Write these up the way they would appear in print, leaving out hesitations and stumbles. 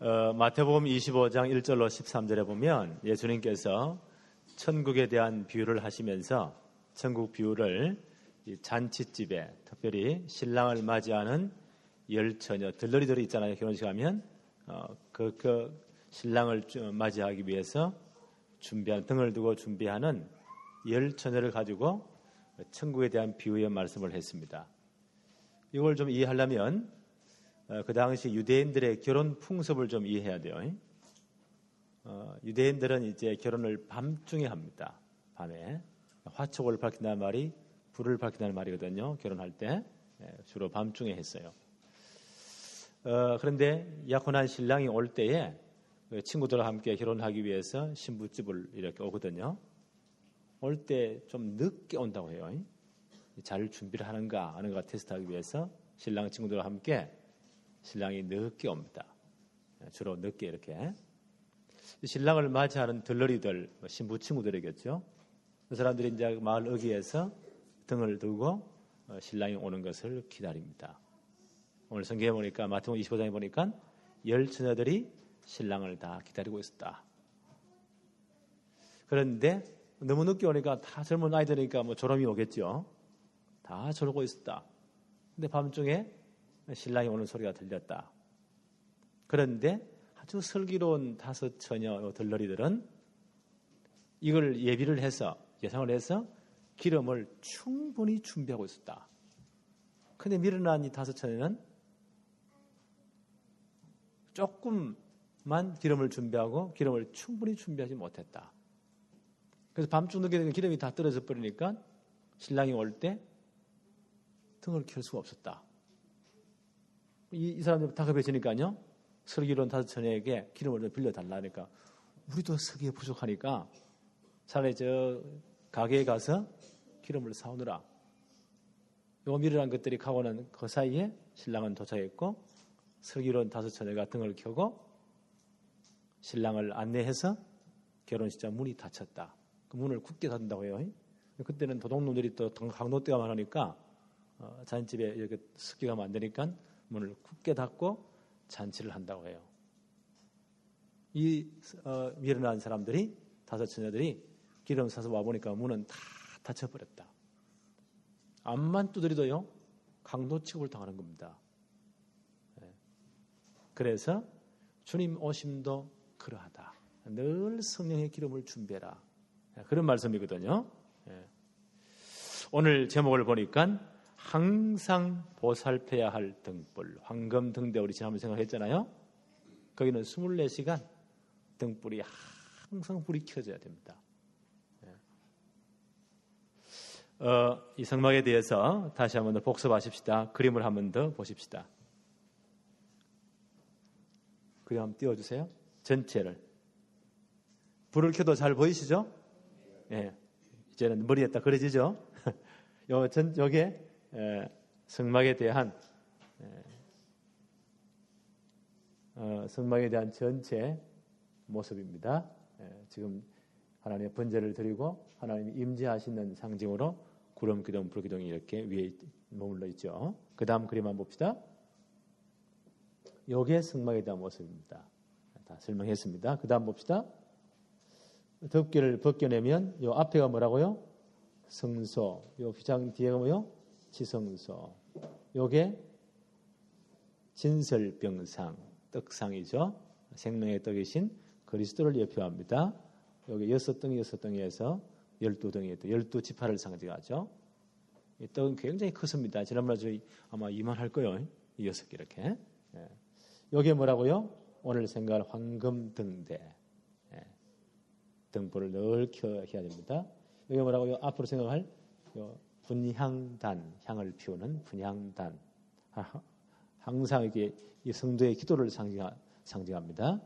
마태복음 25장 1절로 13절에 보면 예수님께서 천국에 대한 비유를 하시면서 천국 비유를 이 잔치집에 특별히 신랑을 맞이하는 열 처녀 들러리들이 있잖아요. 결혼식 하면 그 신랑을 맞이하기 위해서 준비한 등을 두고 준비하는 열 처녀를 가지고 천국에 대한 비유의 말씀을 했습니다. 이걸 좀 이해하려면 그 당시 유대인들의 결혼 풍습을 좀 이해해야 돼요. 유대인들은 이제 결혼을 밤중에 합니다. 밤에 화촉을 밝힌다는 말이 불을 밝힌다는 말이거든요. 결혼할 때 주로 밤중에 했어요. 그런데 약혼한 신랑이 올 때에 친구들과 함께 결혼하기 위해서 신부집을 이렇게 오거든요. 올 때 좀 늦게 온다고 해요. 잘 준비를 하는가 아는가 테스트하기 위해서 신랑 친구들과 함께 신랑이 늦게 옵니다. 주로 늦게 이렇게. 신랑을 맞이하는 들러리들, 신부 친구들이겠죠. 그 사람들이 이제 마을 어귀에서 등을 두고 신랑이 오는 것을 기다립니다. 오늘 성경에 보니까 마태복음 25장에 보니까 열 처녀들이 신랑을 다 기다리고 있었다. 그런데 너무 늦게 오니까 다 젊은 아이들이니까 뭐 졸음이 오겠죠. 다 졸고 있었다. 근데 밤중에 신랑이 오는 소리가 들렸다. 그런데 아주 슬기로운 다섯 처녀 들러리들은 이걸 예비를 해서 예상을 해서 기름을 충분히 준비하고 있었다. 근데 미련한 이 다섯 처녀는 조금만 기름을 준비하고 기름을 충분히 준비하지 못했다. 그래서 밤중 늦게 되면 기름이 다 떨어져 버리니까 신랑이 올 때 등을 켤 수가 없었다. 이 사람들 다급해지니까요. 슬기로운 다섯 처녀에게 기름을 좀 빌려달라니까 우리도 석기에 부족하니까 차라리 저 가게에 가서 기름을 사오느라. 요 미련한 것들이 가고는 그 사이에 신랑은 도착했고 슬기로운 다섯 처녀가 등을 켜고 신랑을 안내해서 결혼식장 문이 닫혔다. 그 문을 굳게 닫는다고 해요. 그때는 도둑놈들이 또 강도떼가 많으니까 잔치집에 이렇게 습기가 많으니까 문을 굳게 닫고 잔치를 한다고 해요. 이 미련한 사람들이 다섯 처녀들이 기름 사서 와보니까 문은 다 닫혀버렸다. 앞만 두드리도요 강도 취급을 당하는 겁니다. 그래서 주님 오심도 그러하다. 늘 성령의 기름을 준비해라. 그런 말씀이거든요. 오늘 제목을 보니까 항상 보살펴야 할 등불, 황금 등대 우리 지난번에 생각했잖아요. 거기는 24시간 등불이 항상 불이 켜져야 됩니다. 이 성막에 대해서 다시 한번 더 복습하십시다. 그림을 한번 더 보십시다. 그림 한번 띄워주세요. 전체를. 불을 켜도 잘 보이시죠? 예. 이제는 머리에다 그려지죠? 요게 성막에 대한 성막에 대한 전체 모습입니다. 지금 하나님의 번제를 드리고 하나님이 임재하시는 상징으로 구름 기둥, 불 기둥이 이렇게 위에 머물러 있죠. 그 다음 그림 한번 봅시다. 요게 성막에 대한 모습입니다. 다 설명했습니다. 그 다음 봅시다. 덮개를 벗겨내면 요 앞에가 뭐라고요? 성소. 요 휘장 뒤에가 뭐요? 지성소. 요게 진설병상, 떡상이죠. 생명의 떡이신 그리스도를 예표합니다. 여기 6등에서 12등이 12지파를 상징하죠. 이 떡은 굉장히 크습니다. 지난번에 저희 아마 이만할 거예요. 이 6개 이렇게. 여기에 뭐라고요? 오늘 생각할 황금 등대. 등불을 늘 켜야 됩니다. 여기 뭐라고요? 앞으로 생각할 분향단, 향을 피우는 분향단. 항상 이게 이 성도의 기도를 상징합니다.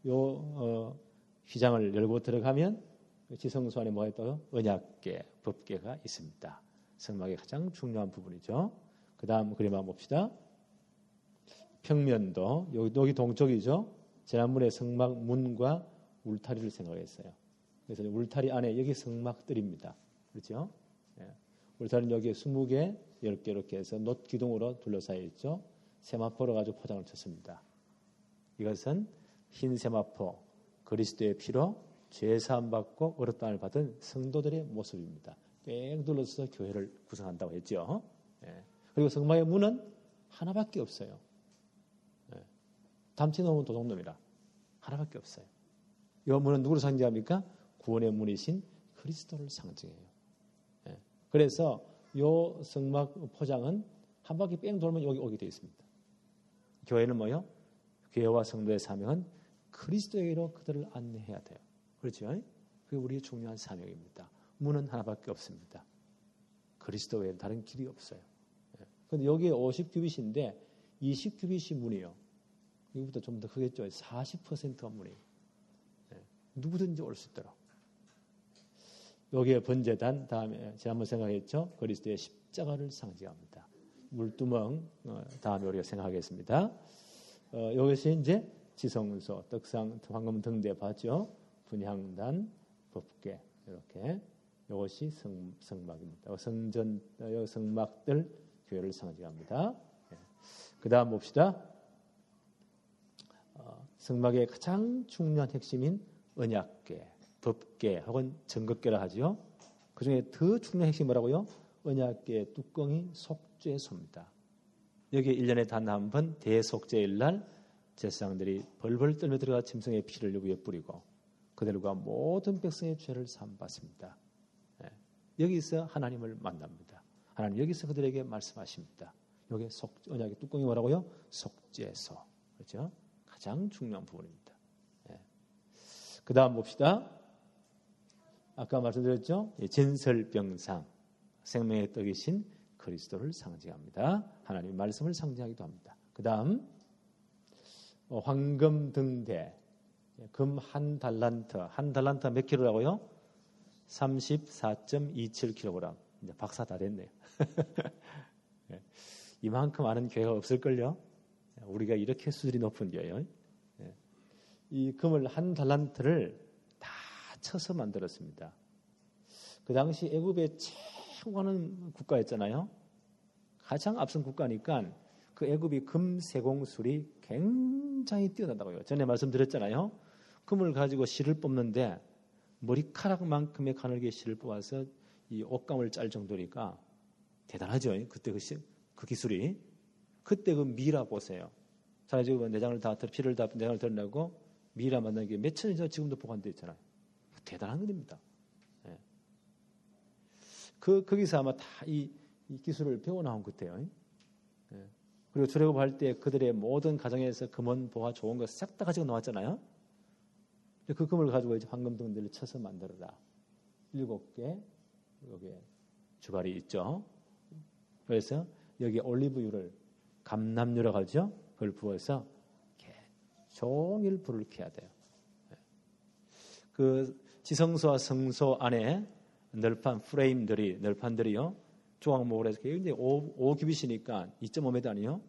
요 휘장을 열고 들어가면 지성소 안에 뭐가 있다고요? 언약궤, 법궤가 있습니다. 성막의 가장 중요한 부분이죠. 그 다음 그림 한번 봅시다. 평면도, 여기 동쪽이죠. 지난번에 성막 문과 울타리를 생각했어요. 그래서 울타리 안에 여기 성막들입니다. 그렇죠? 울타리는 여기에 20개, 10개 이렇게 해서 놋 기둥으로 둘러싸여 있죠. 세마포로 가지고 포장을 쳤습니다. 이것은 흰 세마포 그리스도의 피로 죄사함 받고 의롭다함을 받은 성도들의 모습입니다. 뺑 둘러서 교회를 구성한다고 했죠. 예. 그리고 성막의 문은 하나밖에 없어요. 예. 담치 놓으면 도둑놈이라 하나밖에 없어요. 이 문은 누구를 상징합니까? 구원의 문이신 그리스도를 상징해요. 예. 그래서 이 성막 포장은 한 바퀴 뺑 돌면 여기 오게 되어 있습니다. 교회는 뭐요? 교회와 성도의 사명은 그리스도에게로 그들을 안내해야 돼요. 그렇죠? 그게 우리의 중요한 사명입니다. 문은 하나밖에 없습니다. 그리스도 외에 다른 길이 없어요. 그런데 여기에 50규빗인데 20규빗이 문이에요. 이거보다 좀 더 크겠죠. 40%가 문이에요. 누구든지 올 수 있도록. 여기에 번제단, 다음에 제가 한번 생각했죠. 그리스도의 십자가를 상징합니다. 물두멍, 다음에 우리가 생각하겠습니다. 여기서 이제 지성소, 떡상, 황금 등대 봤죠. 분향단, 법궤 이렇게 이것이 성막입니다. 성전, 성막들 교회를 상징합니다. 그 다음 봅시다. 성막의 가장 중요한 핵심인 언약궤, 법궤 혹은 정극궤라 하죠. 그 중에 더 중요한 핵심이 뭐라고요? 언약궤 뚜껑이 속죄소입니다. 여기에 1년에 단 한 번 대속죄일 날 제사장들이 벌벌 떨며 들어가 짐승의 피를 여기에 뿌리고 그들과 모든 백성의 죄를 사함받습니다. 여기서 하나님을 만납니다. 하나님 여기서 그들에게 말씀하십니다. 여기 언약의 뚜껑이 뭐라고요? 속죄소. 그렇죠? 가장 중요한 부분입니다. 그 다음 봅시다. 아까 말씀드렸죠? 진설병상, 생명의 떡이신 그리스도를 상징합니다. 하나님의 말씀을 상징하기도 합니다. 그 다음 황금 등대, 금 한 달란트. 한 달란트가 몇 킬로라고요? 34.27kg. 이제 박사 다 됐네요. 이만큼 아는 교회가 없을걸요? 우리가 이렇게 수준이 높은 교회요. 이 금을 한 달란트를 다 쳐서 만들었습니다. 그 당시 애굽의 최고하는 국가였잖아요. 가장 앞선 국가니까 그 애굽이 금 세공술이 굉장히 뛰어나다고요. 전에 말씀드렸잖아요. 금을 가지고 실을 뽑는데 머리카락만큼의 가늘게 실을 뽑아서 이 옷감을 짤 정도니까 대단하죠. 그때 그 기술이. 그때 그 미라 보세요. 자, 지금 내장을 다 피를 다 내장을 드러내고 미라 만드는 게 몇 천년 전 지금도 보관되어 있잖아요. 대단한 일입니다. 예. 거기서 아마 다 이 기술을 배워나온 것 같아요. 예. 그리고 출애굽할 때 그들의 모든 가정에서 금은 보화 좋은 거 싹 다 가지고 나왔잖아요. 그 금을 가지고 이제 황금 등대를 쳐서 만들어라. 7개 여기에 주발이 있죠. 그래서 여기에 올리브유를 감람유라고 하죠. 그걸 부어서 이렇게 종일 불을 켜야 돼요. 그 지성소와 성소 안에 널판들이요. 조각목으로 해서 굉장히 5규빗이니까 2.5m 아니요.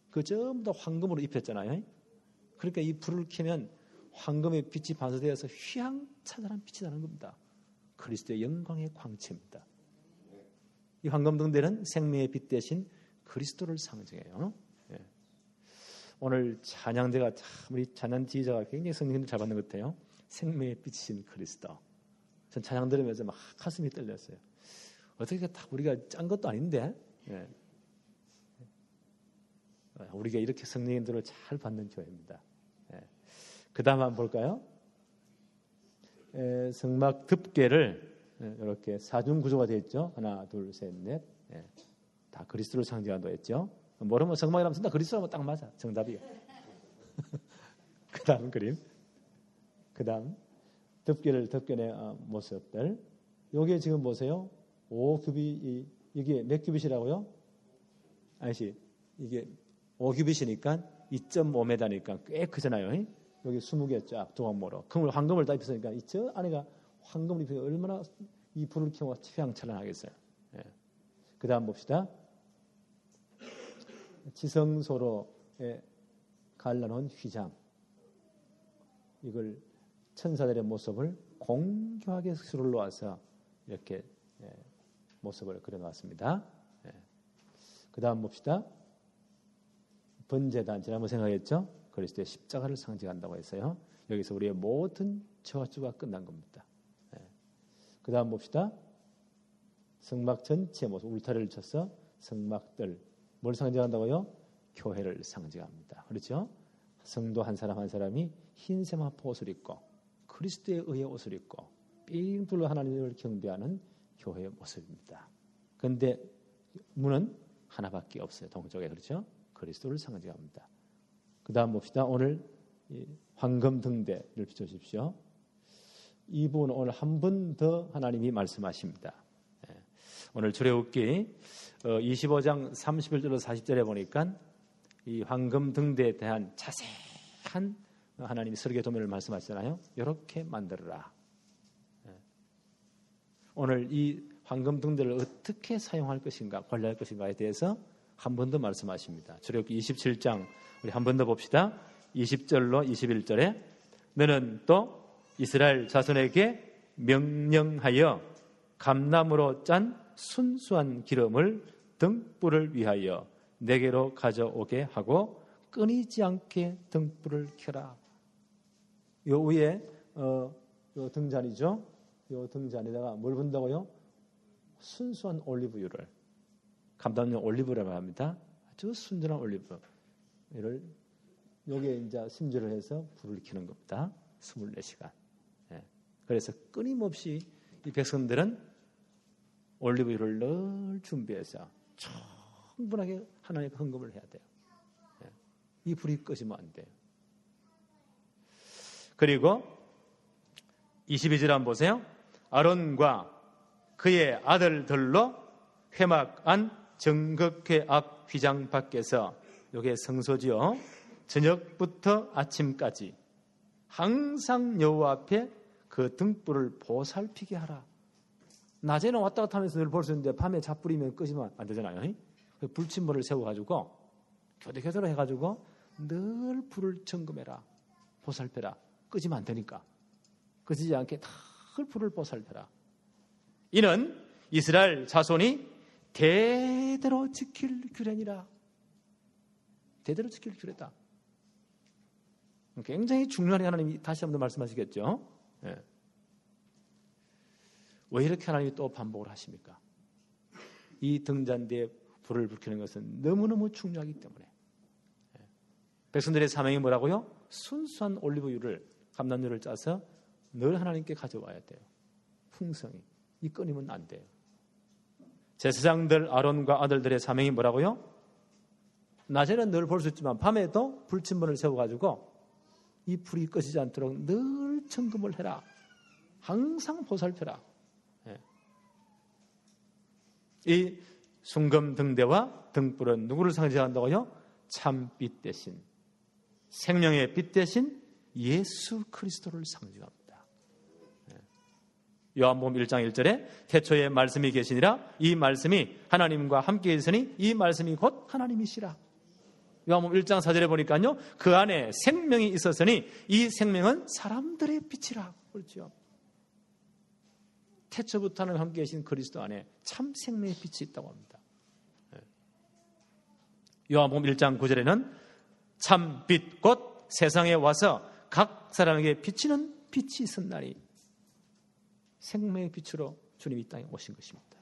그 전부 다 황금으로 입혔잖아요. 그러니까 이 불을 켜면 황금의 빛이 반사되어서 휘황찬란한 빛이 나는 겁니다. 그리스도의 영광의 광채입니다. 이 황금 등대는 생명의 빛 대신 그리스도를 상징해요. 오늘 찬양대가 참 우리 찬양 지휘자가 굉장히 성령님들 잘 받는 것 같아요. 생명의 빛이신 그리스도. 전 찬양 들으면서 막 가슴이 떨렸어요. 어떻게 다 우리가 짠 것도 아닌데 우리가 이렇게 성령님들을 잘 받는 교회입니다. 그 다음 한번 볼까요? 성막 덮개를 이렇게 사중 구조가 되어 있죠. 하나, 둘, 셋, 넷. 다 그리스도를 상징한다고 했죠. 모르면 성막이라면 쓴다. 그리스도라면 딱 맞아. 정답이에요. 그 다음 그림. 그 다음 덮개를 덮개낸 모습들. 여기에 지금 보세요. 5규빗이 이게 몇 규빗이라고요? 아니지. 이게 5규빗이니까 2.5m니까 꽤 크잖아요. 여기 20개 쫙 조각모로 황금을 다 입혔으니까 저 안에가 황금을 입혀서 얼마나 이 불을 켜고 휘황찬란하겠어요. 그 다음 봅시다. 지성소로 갈라놓은 휘장. 이걸 천사들의 모습을 공교하게 수를 놓아서 이렇게 모습을 그려놨습니다. 그 다음 봅시다. 번제단, 지난번 생각했죠? 그리스도의 십자가를 상징한다고 했어요. 여기서 우리의 모든 저주가 끝난 겁니다. 그 다음 봅시다. 성막 전체 모습, 울타리를 쳐서 성막들 뭘 상징한다고요? 교회를 상징합니다. 그렇죠? 성도 한 사람 한 사람이 흰 세마포 옷을 입고 그리스도의 의의 옷을 입고 삥 둘러 하나님을 경배하는 교회의 모습입니다. 그런데 문은 하나밖에 없어요. 동쪽에. 그렇죠? 그리스도를 상징합니다. 그 다음 봅시다. 오늘 황금 등대를 비춰주십시오. 이 부분 오늘 한 번 더 하나님이 말씀하십니다. 오늘 출애굽기 25장 31절로 40절에 보니까 이 황금 등대에 대한 자세한 하나님이 설계 도면을 말씀하시잖아요. 이렇게 만들어라. 오늘 이 황금 등대를 어떻게 사용할 것인가, 관리할 것인가에 대해서 한 번 더 말씀하십니다. 출애굽기 27장 우리 한 번 더 봅시다. 20절로 21절에 너는 또 이스라엘 자손에게 명령하여 감나무로 짠 순수한 기름을 등불을 위하여 내게로 가져오게 하고 끊이지 않게 등불을 켜라. 요 위에 요 등잔이죠. 요 등잔에다가 뭘 분다고요? 순수한 올리브유를, 감담용 올리브라고 합니다. 아주 순전한 올리브를 여기에 이제 심지를 해서 불을 켜는 겁니다. 24시간. 그래서 끊임없이 이 백성들은 올리브유를 늘 준비해서 충분하게 하나님께 헌금을 해야 돼요. 이 불이 꺼지면 안 돼요. 그리고 22절 한번 보세요. 아론과 그의 아들들로 회막 안 정극회 앞 휘장 밖에서, 여기에 성소지요, 저녁부터 아침까지 항상 여호와 앞에 그 등불을 보살피게 하라. 낮에는 왔다 갔다 하면서 늘 볼 수 있는데 밤에 잡불이면 끄시면 안 되잖아요. 불침물을 세워가지고 교대교대로 해가지고 늘 불을 점검해라, 보살펴라. 끄지면 안 되니까 끄지지 않게 늘 불을 보살펴라. 이는 이스라엘 자손이 대대로 지킬 규례니라. 대대로 지킬 규례다. 굉장히 중요한 하나님이 다시 한번 말씀하시겠죠. 왜 이렇게 하나님이 또 반복을 하십니까? 이 등잔대에 불을 불키는 것은 너무너무 중요하기 때문에. 백성들의 사명이 뭐라고요? 순수한 올리브유를, 감람유를 짜서 늘 하나님께 가져와야 돼요. 풍성히. 이 끊이면 안 돼요. 제사장들 아론과 아들들의 사명이 뭐라고요? 낮에는 늘 볼 수 있지만 밤에도 불침문을 세워가지고 이 불이 꺼지지 않도록 늘 점검을 해라. 항상 보살펴라. 이 순금 등대와 등불은 누구를 상징한다고요? 참 빛 대신, 생명의 빛 대신 예수 그리스도를 상징합니다. 요한복음 1장 1절에 태초에 말씀이 계시니라, 이 말씀이 하나님과 함께 있으니 이 말씀이 곧 하나님이시라. 요한복음 1장 4절에 보니까요, 그 안에 생명이 있었으니 이 생명은 사람들의 빛이라. 그렇죠. 태초부터 하나님 함께 계신 그리스도 안에 참 생명의 빛이 있다고 합니다. 요한복음 1장 9절에는 참 빛 곧 세상에 와서 각 사람에게 비치는 빛이 있었나니, 생명의 빛으로 주님이 이 땅에 오신 것입니다.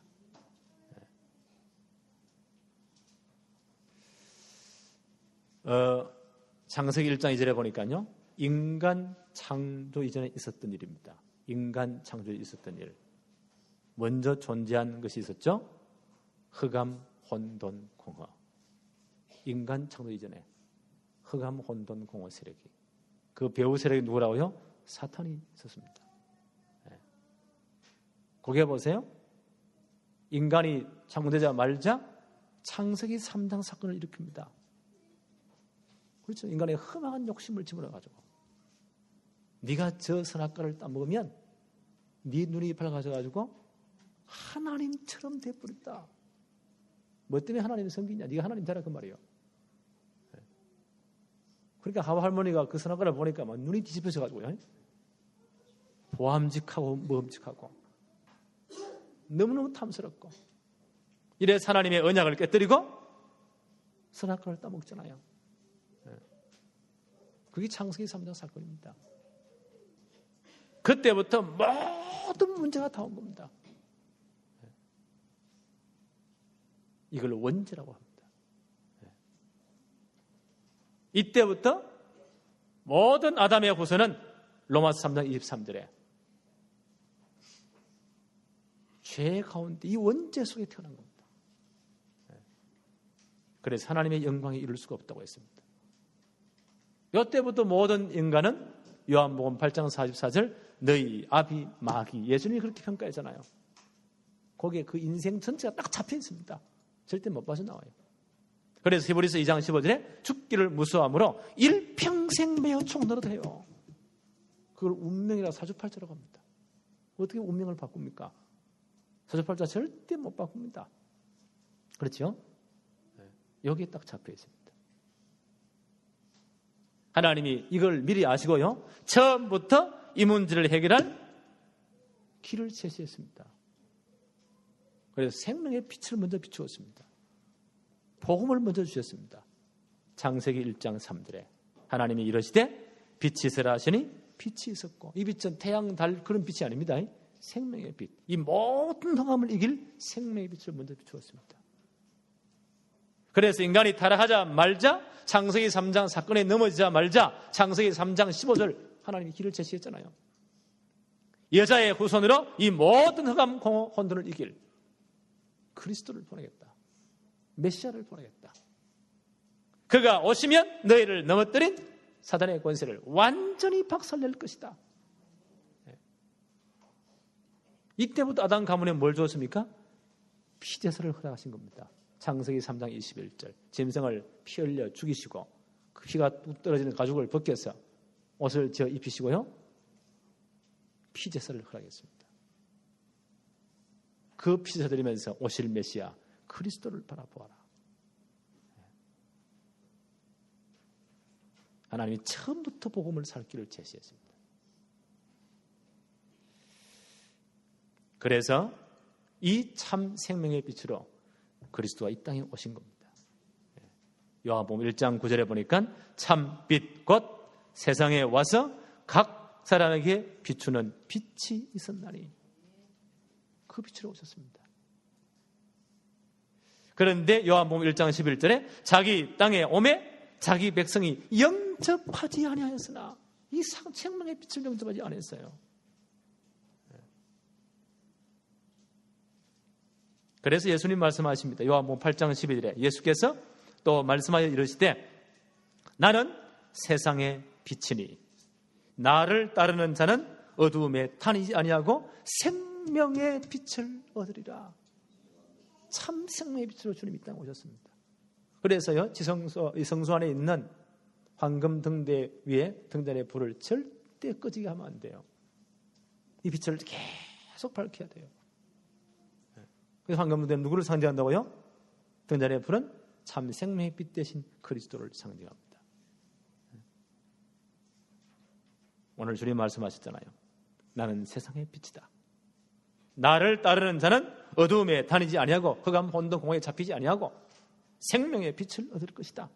창세기 1장 2절에 보니까요, 인간 창조 이전에 있었던 일입니다. 인간 창조에 있었던 일. 먼저 존재한 것이 있었죠. 흑암, 혼돈, 공허. 인간 창조 이전에 흑암, 혼돈, 공허 세력이, 그 배후 세력이 누구라고요? 사탄이 있었습니다. 거기에 보세요. 인간이 창조되자마자 창세기 3장 사건을 일으킵니다. 그렇죠. 인간의 흠한 욕심을 집어넣어가지고, 네가 저 선악과를 따먹으면 네 눈이 밝아져가지고 하나님처럼 돼버렸다. 뭐 때문에 하나님을 섬기냐? 네가 하나님 되라 그 말이에요. 그러니까 하와 할머니가 그 선악과를 보니까 막 눈이 뒤집혀져가지고요, 보암직하고 먹음직하고 너무너무 탐스럽고, 이래서 하나님의 언약을 깨뜨리고 선악과를 따먹잖아요. 그게 창세기 3장 사건입니다. 그때부터 모든 문제가 다 온 겁니다. 이걸 원죄라고 합니다. 이때부터 모든 아담의 후손은 로마서 3장 23절에 죄 가운데 이 원죄 속에 태어난 겁니다. 그래서 하나님의 영광에 이룰 수가 없다고 했습니다. 이때부터 모든 인간은 요한복음 8장 44절 너희 아비 마귀, 예수님이 그렇게 평가했잖아요. 거기에 그 인생 전체가 딱 잡혀 있습니다. 절대 못 빠져나와요. 그래서 히브리서 2장 15절에 죽기를 무수함으로 일평생 매어 총노릇해요. 그걸 운명이라 사주팔자라고 합니다. 어떻게 운명을 바꿉니까? 사주팔자 절대 못 바꿉니다. 그렇죠? 여기에 딱 잡혀 있습니다. 하나님이 이걸 미리 아시고요, 처음부터 이 문제를 해결할 길을 제시했습니다. 그래서 생명의 빛을 먼저 비추었습니다. 복음을 먼저 주셨습니다. 창세기 1장 3절에 하나님이 이러시되 빛이 있으라 하시니 빛이 있었고, 이 빛은 태양, 달 그런 빛이 아닙니다. 생명의 빛, 이 모든 흑암을 이길 생명의 빛을 먼저 비추었습니다. 그래서 인간이 타락하자 말자, 창세기 3장 사건에 넘어지자 말자, 창세기 3장 15절 하나님이 길을 제시했잖아요. 여자의 후손으로 이 모든 흑암 혼돈을 이길 그리스도를 보내겠다. 메시아를 보내겠다. 그가 오시면 너희를 넘어뜨린 사단의 권세를 완전히 박살낼 것이다. 이때부터 아담 가문에 뭘 주었습니까? 피제사를 허락하신 겁니다. 창세기 3장 21절 짐승을 피 흘려 죽이시고 그 피가 뚝 떨어지는 가죽을 벗겨서 옷을 지어 입히시고요, 피제사를 허락했습니다. 그 피제사 드리면서 오실 메시아 그리스도를 바라보아라. 하나님이 처음부터 복음을 살 길을 제시했습니다. 그래서 이 참 생명의 빛으로 그리스도가 이 땅에 오신 겁니다. 요한복음 1장 9절에 보니까 참 빛 곧 세상에 와서 각 사람에게 비추는 빛이 있었나니, 그 빛으로 오셨습니다. 그런데 요한복음 1장 11절에 자기 땅에 오매 자기 백성이 영접하지 아니하였으나, 이 생명의 빛을 영접하지 않았어요. 그래서 예수님 말씀하십니다. 요한복음 8장 11절에 예수께서 또 말씀하여 이르시되 나는 세상의 빛이니 나를 따르는 자는 어두움에 다니지 아니하고 생명의 빛을 얻으리라. 참 생명의 빛으로 주님이 이 땅에 오셨습니다. 그래서요, 이 성소 안에 있는 황금 등대 위에 등잔의 불을 절대 꺼지게 하면 안 돼요. 이 빛을 계속 밝혀야 돼요. 그래서 황금 등대는 누구를 상징한다고요? 등잔의 불은 참 생명의 빛 대신 그리스도를 상징합니다. 오늘 주님 말씀하셨잖아요. 나는 세상의 빛이다. 나를 따르는 자는 어두움에 다니지 아니하고 흑암 혼돈 공허에 잡히지 아니하고 생명의 빛을 얻을 것이다.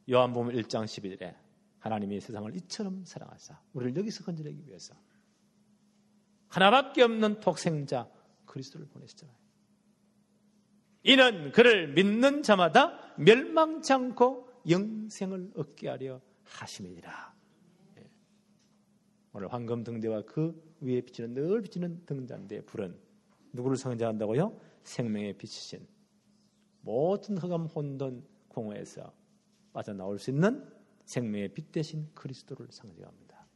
요한복음 1장 11절에 하나님이 세상을 이처럼 사랑하사 우리를 여기서 건져내기 위해서 하나밖에 없는 독생자 그리스도를 보내시잖아요. 이는 그를 믿는 자마다 멸망치 않고 영생을 얻게 하려 하심이니라. 오늘 황금 등대와 그 위에 비치는 늘 비치는 등잔대의 불은 누구를 상징한다고요? 생명의 빛이신 모든 흑암 혼돈 공허에서 빠져나올 수 있는 생명의 빛 대신 그리스도를 상징합니다.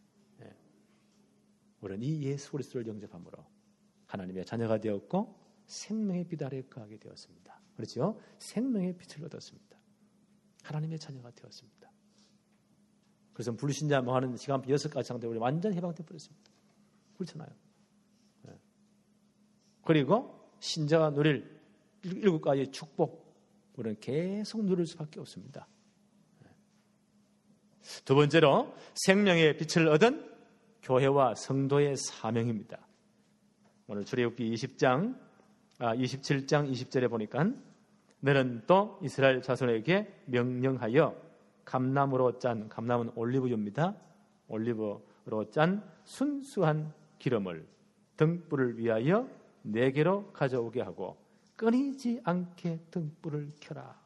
우리는 이 예수 그리스도를 영접함으로 하나님의 자녀가 되었고 생명의 빛 아래에 거하게 되었습니다. 그렇죠? 생명의 빛을 얻었습니다. 하나님의 자녀가 되었습니다. 그래서 불신자 하는 시간 6가지 상태 우리 완전히 해방돼 버렸습니다. 그렇잖아요. 그리고 신자가 누릴 7가지 축복 우리는 계속 누릴 수밖에 없습니다. 두 번째로 생명의 빛을 얻은 교회와 성도의 사명입니다. 오늘 출애굽기 27장 20절에 보니까 너는 또 이스라엘 자손에게 명령하여 감람으로 짠, 감람은 올리브유입니다. 올리브로 짠 순수한 기름을 등불을 위하여 내게로 가져오게 하고 끊이지 않게 등불을 켜라.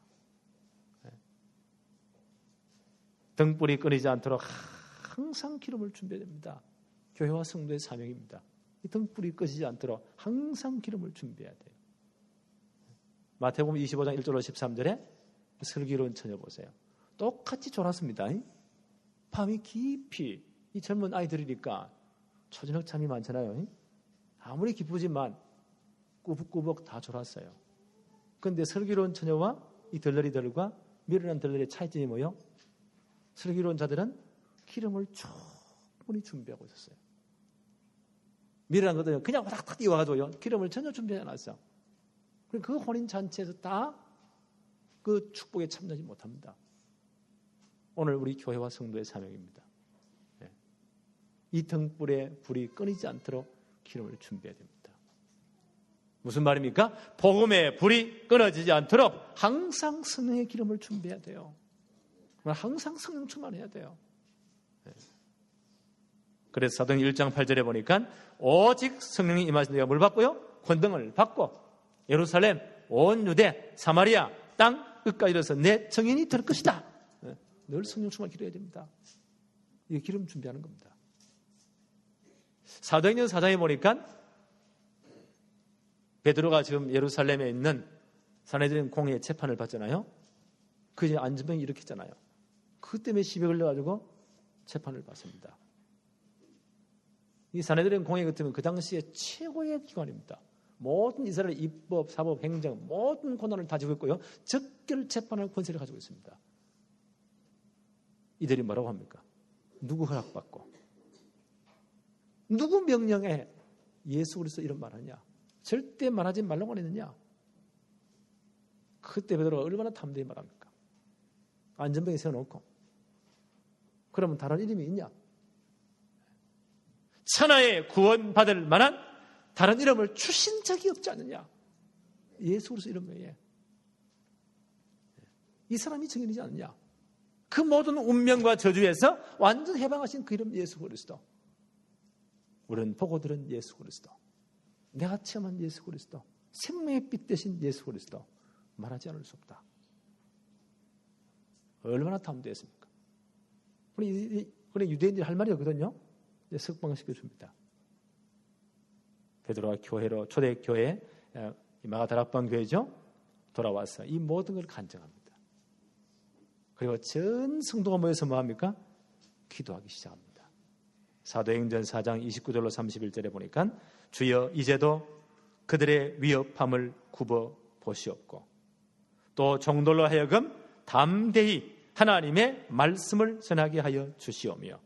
등불이 끊이지 않도록 항상 기름을 준비해야 됩니다. 교회와 성도의 사명입니다. 이 등불이 꺼지지 않도록 항상 기름을 준비해야 돼요. 마태복음 25장 1절로 13절에 슬기로운 처녀 보세요. 똑같이 졸았습니다. 밤이 깊이, 이 젊은 아이들이니까 초저녁 잠이 많잖아요. 아무리 기쁘지만 꾸벅꾸벅 다 졸았어요. 그런데 슬기로운 처녀와 이 들러리들과 미련한 들러리의 차이점이 뭐예요? 슬기로운 자들은 기름을 충분히 준비하고 있었어요. 미련한 것들은 그냥 와닥닥 뛰어와가지고요, 기름을 전혀 준비하지 않았어요. 그 혼인잔치에서 다 그 축복에 참여하지 못합니다. 오늘 우리 교회와 성도의 사명입니다. 이 등불에 불이 끊이지 않도록 기름을 준비해야 됩니다. 무슨 말입니까? 복음의 불이 끊어지지 않도록 항상 성령의 기름을 준비해야 돼요. 항상 성령 충만해야 돼요. 그래서 사도행 1장 8절에 보니까 오직 성령이 임하신 데가 뭘 받고요? 권능을 받고 예루살렘, 온 유대, 사마리아, 땅 끝까지 이르러서 내 증인이 될 것이다. 늘 성령 충만 기도해야 됩니다. 이게 기름 준비하는 겁니다. 사도행전 4장에 보니까 베드로가 지금 예루살렘에 있는 산헤드린 공회의 재판을 받잖아요. 그 이제 안전병이 일으켰잖아요. 그 때문에 시비에 걸려가지고 재판을 받습니다. 이 산헤드린 공회 같으면 그 당시에 최고의 기관입니다. 모든 이스라엘 입법, 사법, 행정 모든 권한을 가지고 있고요, 적결 재판할 권세를 가지고 있습니다. 이들이 뭐라고 합니까? 누구 허락받고 누구 명령에 예수 그리스도 이런 말하냐? 절대 말하지 말라고 했느냐? 그때 베드로가 얼마나 탐대히 말합니까? 안전병에 세워놓고 그러면 다른 이름이 있냐? 천하에 구원받을 만한 다른 이름을 주신 적이 없지 않느냐? 예수 그리스도 이름 외에 이 사람이 증인이지 않느냐? 그 모든 운명과 저주에서 완전 해방하신 그 이름 예수 그리스도. 우리는 보고 들은 예수 그리스도, 내가 체험한 예수 그리스도, 생명의 빛 되신 예수 그리스도 말하지 않을 수 없다. 얼마나 탐대했습니까? 그래 유대인들이 할 말이 없거든요. 이제 석방시켜 줍니다. 베드로가 교회로, 초대교회 마가다락방 교회죠, 돌아와서 이 모든 걸 간증합니다. 그리고 전 성도가 모여서 뭐합니까? 기도하기 시작합니다. 사도행전 4장 29절로 31절에 보니까 주여 이제도 그들의 위협함을 굽어 보시옵고 또 종들로 하여금 담대히 하나님의 말씀을 전하게 하여 주시오며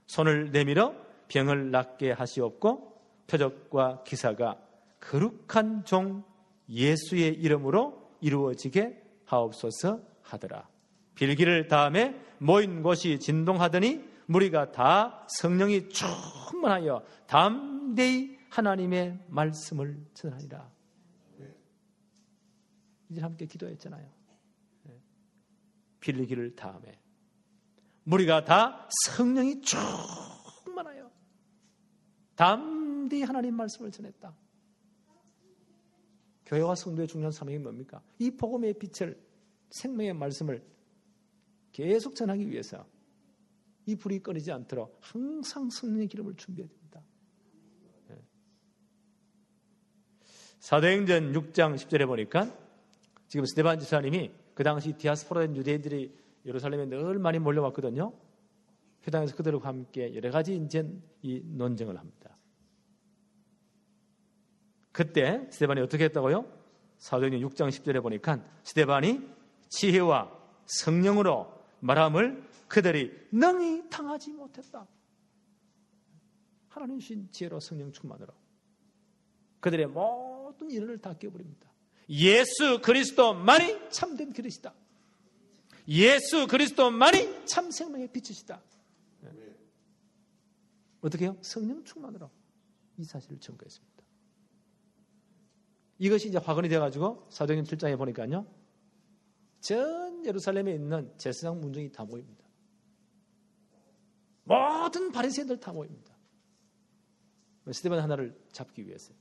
손을 내밀어 병을 낫게 하시옵고 표적과 기사가 거룩한 종 예수의 이름으로 이루어지게 하옵소서 하더라. 빌기를 다음에 모인 곳이 진동하더니 무리가 다 성령이 충만하여 담대히 하나님의 말씀을 전하니라. 이제 함께 기도했잖아요. 빌리기를 다음에 무리가 다 성령이 충만하여 담대히 하나님 말씀을 전했다. 교회와 성도의 중요한 사명이 뭡니까? 이 복음의 빛을, 생명의 말씀을 계속 전하기 위해서 이 불이 꺼지지 않도록 항상 성령의 기름을 준비해야 됩니다. 사도행전 6장 10절에 보니까 지금 스데반 지사님이 그 당시 디아스포라된 유대인들이 예루살렘에 늘 많이 몰려왔거든요. 회당에서 그들과 함께 여러 가지 이제 이 논쟁을 합니다. 그때 스데반이 어떻게 했다고요? 사도행전 6장 10절에 보니까 스데반이 지혜와 성령으로 말함을 그들이 능히 당하지 못했다. 하나님 주신 지혜로 성령 충만으로 그들의 모든 일을 다 깨버립니다. 예수 그리스도만이 참된 그릇이다. 예수 그리스도만이 참 생명의 빛이시다. 어떻게 해요? 성령 충만으로 이 사실을 증거했습니다. 이것이 이제 확언이 돼가지고 사도행전 7장에 보니까요, 전 예루살렘에 있는 제사장 문중이 다 모입니다. 모든 바리새인들 다 모입니다. 스데반 하나를 잡기 위해서.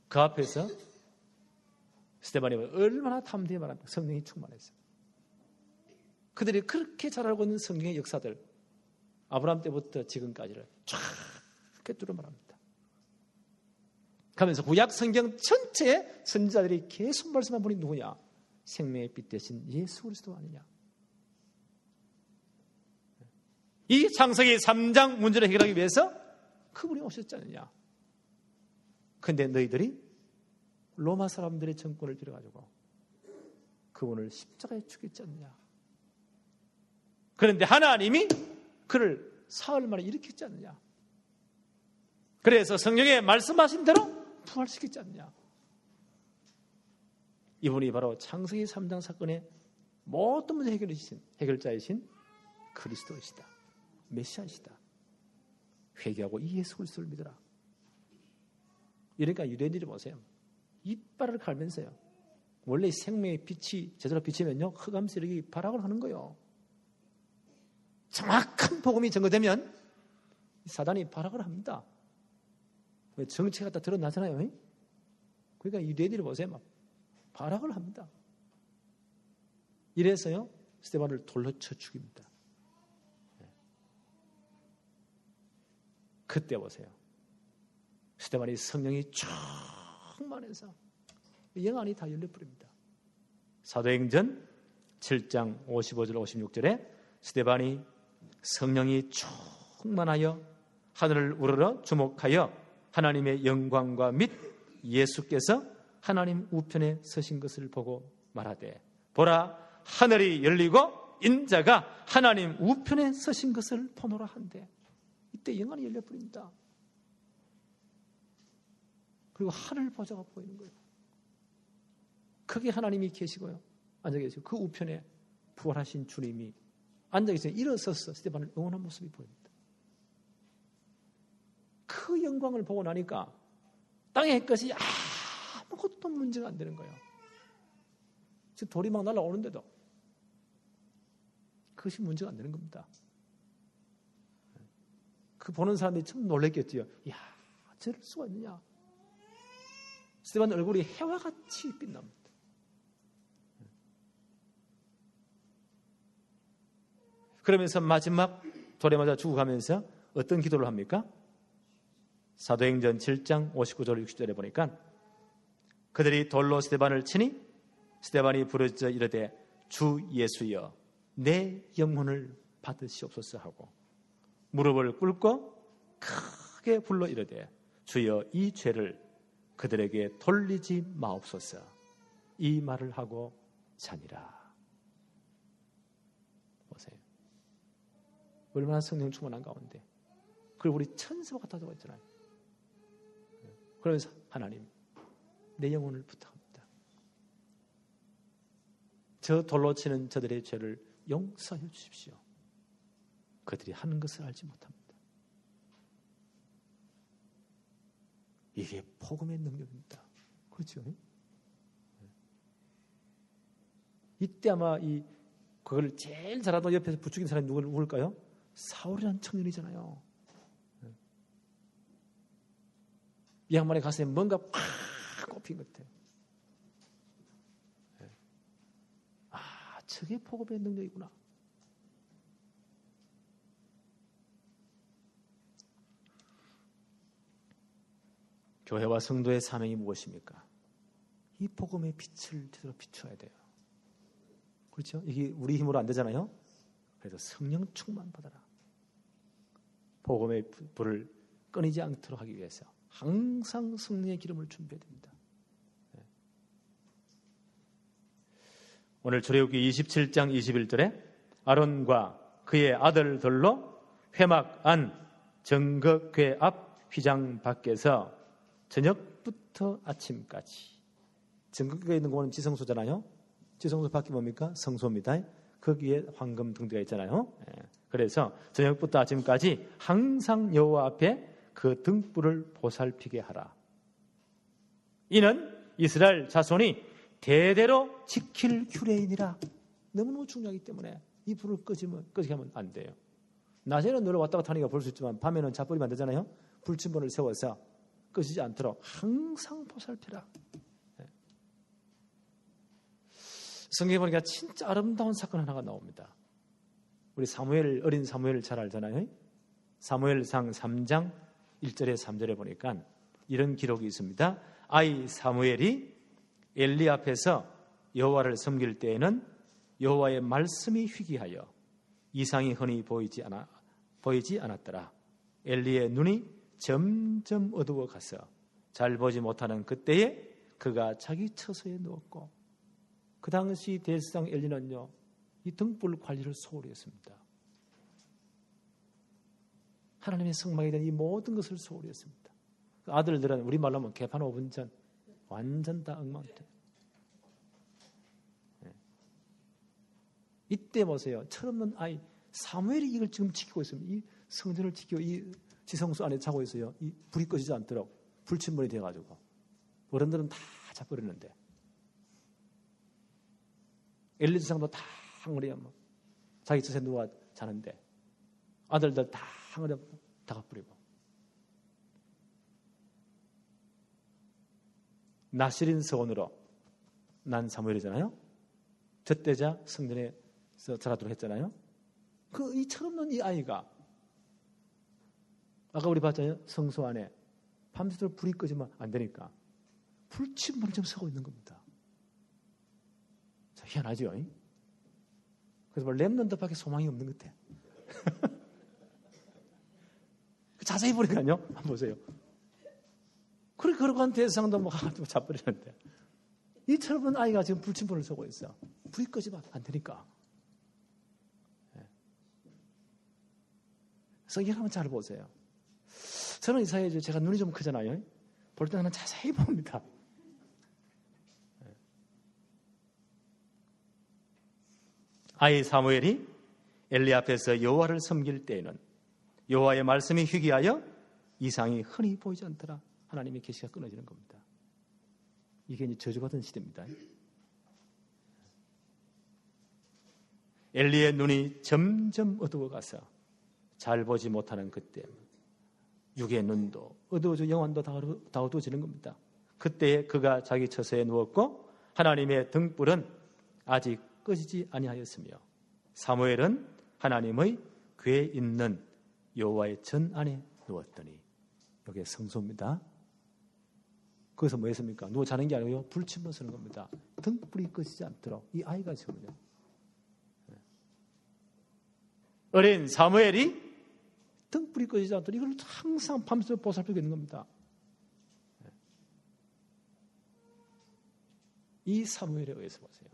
그 앞에서 스데반이 얼마나 탐대에 말합니까? 성령이 충만했어요. 그들이 그렇게 잘 알고 있는 성경의 역사들, 아브라함 때부터 지금까지를 쫙 꿰뚫어 말합니다. 그러면서 구약 성경 전체에 선지자들이 계속 말씀한 분이 누구냐? 생명의 빛 대신 예수 그리스도 아니냐? 이 창세기 3장 문제를 해결하기 위해서 그분이 오셨지 않느냐? 그런데 너희들이 로마 사람들의 정권을 빌어가지고 그분을 십자가에 죽였지 않느냐? 그런데 하나님이 그를 사흘 만에 일으켰지 않느냐? 그래서 성경에 말씀하신 대로 부활시켰지 않느냐? 이분이 바로 창세기 3장 사건의 모든 문제 해결자이신 그리스도이시다. 메시아이시다. 회개하고 이 예수 그리스도를 믿어라. 이러니까 유대인들이 보세요. 이빨을 갈면서요. 원래 생명의 빛이 제대로 비치면요, 흑암 세력이 발악을 하는 거예요. 정확한 복음이 증거되면 사단이 발악을 합니다. 정체가 다 드러나잖아요. 그러니까 유대인들이 보세요. 막 발악을 합니다. 이래서요, 스데반을 돌로 쳐 죽입니다. 그때 보세요. 스데반이 성령이 충만해서 영안이 다 열려버립니다. 사도행전 7장 55절 56절에 스데반이 성령이 충만하여 하늘을 우러러 주목하여 하나님의 영광과 및 예수께서 하나님 우편에 서신 것을 보고 말하되, 보라, 하늘이 열리고 인자가 하나님 우편에 서신 것을 보노라 한대. 이때 영안이 열려버립니다. 그리고 하늘 보좌가 보이는 거예요. 거기에 하나님이 계시고요, 앉아 계시고 그 우편에 부활하신 주님이 앉아 계시고 일어서서 스데반을 응원한 모습이 보입니다. 그 영광을 보고 나니까 땅의 것이 아무것도 문제가 안 되는 거예요. 지금 돌이 막 날아오는데도 그것이 문제가 안 되는 겁니다. 그 보는 사람들이 참 놀랬겠지요. 이야, 저럴 수가 있느냐. 스데반 얼굴이 해와 같이 빛납니다. 그러면서 마지막 돌에 맞아 죽어가면서 어떤 기도를 합니까? 사도행전 7장 59절 60절에 보니까 그들이 돌로 스데반을 치니 스데반이 부르짖어 이르되, 주 예수여, 내 영혼을 받으시옵소서 하고 무릎을 꿇고 크게 불러 이르되, 주여, 이 죄를 그들에게 돌리지 마옵소서. 이 말을 하고 자니라. 보세요. 얼마나 성령 충만한 가운데 그리고 우리 천사와 같아지고 있잖아요. 그러면서 하나님, 내 영혼을 부탁합니다. 저 돌로 치는 저들의 죄를 용서해 주십시오. 그들이 하는 것을 알지 못합니다. 이게 복음의 능력입니다. 그렇죠? 이때 아마 그걸 제일 잘하던 옆에서 부추긴 사람이 누굴까요? 사울이라는 청년이잖아요. 이 양반의 가슴에 뭔가 팍 꼽힌 것 같아요. 저게 복음의 능력이구나. 교회와 성도의 사명이 무엇입니까? 이 복음의 빛을 제대로 비춰야 돼요. 그렇죠? 이게 우리 힘으로 안 되잖아요. 그래서 성령 충만 받아라. 복음의 불을 끊이지 않도록 하기 위해서 항상 성령의 기름을 준비해야 됩니다. 오늘 출애굽기 27장 21절에 아론과 그의 아들들로 회막 안 정거궤 앞 휘장 밖에서 저녁부터 아침까지. 정거궤에 있는 거는 지성소잖아요. 지성소 밖이 뭡니까? 성소입니다. 거기에 황금 등대가 있잖아요. 그래서 저녁부터 아침까지 항상 여호와 앞에 그 등불을 보살피게 하라. 이는 이스라엘 자손이 대대로 지킬 규례이니라. 너무너무 중요하기 때문에 이 불을 끄게 하면 안 돼요. 낮에는 너를 왔다 갔다 하니까 볼 수 있지만 밤에는 자버리면 안 되잖아요. 불침번을 세워서 끄지지 않도록 항상 보살펴라. 성경에 보니까 진짜 아름다운 사건 하나가 나옵니다. 우리 어린 사무엘 잘 알잖아요. 사무엘상 3장 1절에 3절에 보니까 이런 기록이 있습니다. 아이 사무엘이 엘리 앞에서 여호와를 섬길 때에는 여호와의 말씀이 희귀하여 이상이 흔히 보이지 않았더라. 엘리의 눈이 점점 어두워 가서 잘 보지 못하는 그때에 그가 자기 처소에 누웠고, 그 당시 대제사장 엘리는요, 이 등불 관리를 소홀히 했습니다. 하나님의 성막에 대한 이 모든 것을 소홀히 했습니다. 아들들은 우리말로 하면 개판 5분 전 완전 다 엉망이다. 이때 보세요. 철없는 아이 사무엘이 이걸 지금 지키고 있습니다. 이 성전을 지키고 이 지성소 안에 자고 있어요. 이 불이 꺼지지 않도록 불침번이 돼가지고 어른들은 다 자버렸는데 엘리 지상도 다 항아리에 자기 처에 누워 자는데 아들들 다 항아리에 다 가버리고 나시린 서원으로 난 사무엘이잖아요. 젖대자 성전에서 자라도록 했잖아요. 이 철없는 이 아이가 아까 우리 봤잖아요. 성소 안에 밤새도록 불이 꺼지면 안 되니까 불침번을 좀 서고 있는 겁니다. 자, 희한하죠? 그래서 뭐 랩런더밖에 소망이 없는 것 같아. 자세히 보니까요. 한번 보세요. 그렇게 걸어간 대상도 뭐 잡버리는데 이 철없는 아이가 지금 불침번을 서고 있어. 불이 꺼지면 안 되니까. 성경 한번 잘 보세요. 저는 이 사이에 제가 눈이 좀 크잖아요. 볼 때는 자세히 봅니다. 아이 사무엘이 엘리 앞에서 여호와를 섬길 때에는 여호와의 말씀이 희귀하여 이상이 흔히 보이지 않더라. 하나님의 계시가 끊어지는 겁니다. 이게 이제 저주받은 시대입니다. 엘리의 눈이 점점 어두워가서 잘 보지 못하는 그때 육의 눈도 어두워져 영혼도 다 어두워지는 겁니다. 그때에 그가 자기 처소에 누웠고 하나님의 등불은 아직 꺼지지 아니하였으며 사무엘은 하나님의 궤에 있는 여호와의 전 안에 누웠더니 여기에 성소입니다. 거기서 뭐 했습니까? 누워 자는 게 아니고요. 불침번 쓰는 겁니다. 등불이 꺼지지 않도록 이 아이가 지금요. 어린 사무엘이 등불이 꺼지지 않도록 이걸 항상 밤새 보살피고 있는 겁니다. 이 사무엘에 의해서 보세요.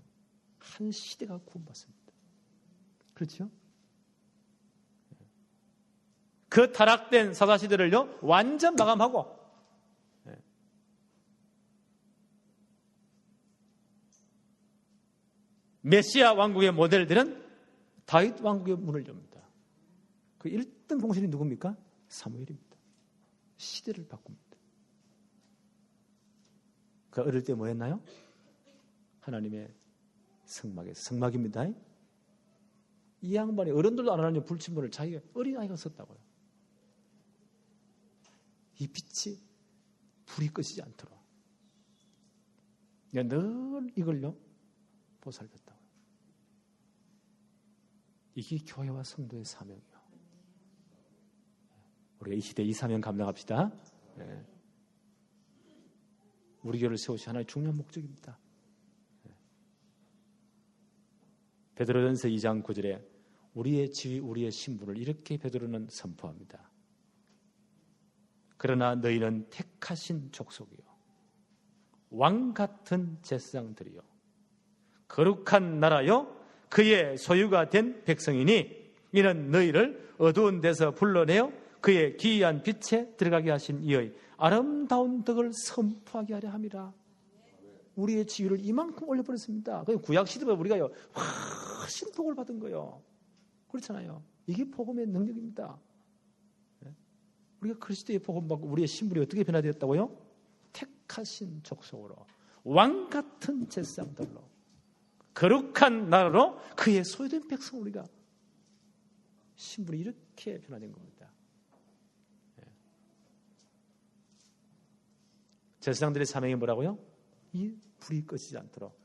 한 시대가 구원받습니다. 그렇죠? 그 타락된 사사시대를요 완전 마감하고 메시아 왕국의 모델들은 다윗 왕국의 문을 엽니다. 그 1등 공신이 누굽니까? 사무엘입니다. 시대를 바꿉니다. 그 어릴 때 뭐 했나요? 하나님의 성막입니다. 이 양반이 어른들도 안 하는 불침번을 자기가 어린아이가 썼다고요. 이 빛이 불이 꺼지지 않도록 늘 이걸요 보살폈다고요. 이게 교회와 성도의 사명이요. 우리가 이 시대에 이 사명 감당합시다. 네. 우리 교회를 세우신 하나의 중요한 목적입니다. 베드로전서 2장 9절에 우리의 지위, 우리의 신분을 이렇게 베드로는 선포합니다. 그러나 너희는 택하신 족속이요 왕 같은 제사장들이요 거룩한 나라요 그의 소유가 된 백성이니 이는 너희를 어두운 데서 불러내어 그의 기이한 빛에 들어가게 하신 이의 아름다운 덕을 선포하게 하려 함이라. 우리의 지위를 이만큼 올려버렸습니다. 구약시대보다 우리가요 훨씬 복을 받은 거예요. 그렇잖아요. 이게 복음의 능력입니다. 우리가 그리스도의 복음 받고 우리의 신분이 어떻게 변화되었다고요? 택하신 족속으로 왕 같은 제사장들로 거룩한 나라로 그의 소유된 백성 우리가 신분이 이렇게 변화된 겁니다. 제사장들의 사명이 뭐라고요? 이 불이 꺼지지 않도록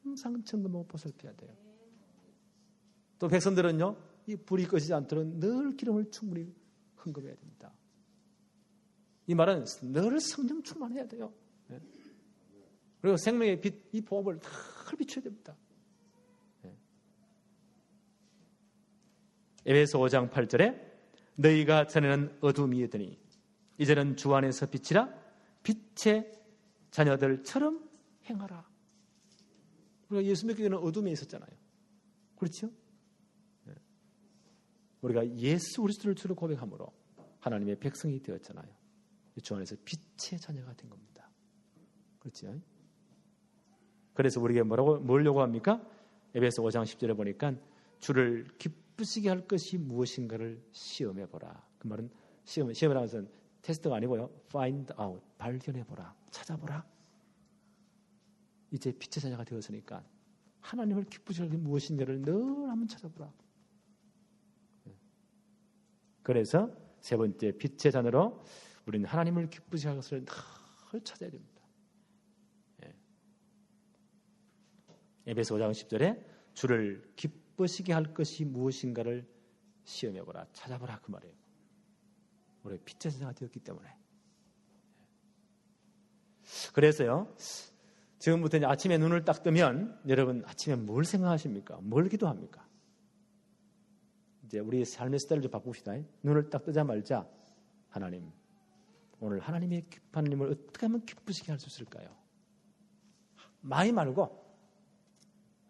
항상 정금하고 보슬 피해야 돼요. 또 백성들은요, 이 불이 꺼지지 않도록 늘 기름을 충분히 흥금해야 됩니다. 이 말은 늘 성령 충만해야 돼요. 그리고 생명의 빛, 이 복음을 다 비춰야 됩니다. 에베소 5장 8절에 너희가 전에는 어둠이더니 이제는 주 안에서 빛이라 빛의 자녀들처럼 행하라. 우리가 예수 믿기 전에는 어둠에 있었잖아요. 그렇죠? 우리가 예수 그리스도를 주로 고백함으로 하나님의 백성이 되었잖아요. 주 안에서 빛의 자녀가 된 겁니다. 그렇죠? 그래서 우리에게 뭘 요구합니까? 에베소 5장 10절에 보니까 주를 기쁘시게 할 것이 무엇인가를 시험해 보라. 그 말은 시험이라는 것은 테스트가 아니고요. find out, 발견해 보라. 찾아보라. 이제 빛의 자녀가 되었으니까 하나님을 기쁘시게 할 것이 무엇인가를 늘 한번 찾아보라. 그래서 세 번째 빛의 자녀로 우리는 하나님을 기쁘시게 할 것을 늘 찾아야 됩니다. 에베소 5장 10절에 주를 기쁘시게 할 것이 무엇인가를 시험해보라, 찾아보라 그 말이에요. 우리 빛의 자녀가 되었기 때문에. 그래서요, 지금부터 이제 아침에 눈을 딱 뜨면 여러분 아침에 뭘 생각하십니까? 뭘 기도합니까? 이제 우리 삶의 스타일을 좀 바꿉시다. 눈을 딱 뜨자마자 하나님, 오늘 하나님을 어떻게 하면 기쁘시게 할 수 있을까요? 많이 말고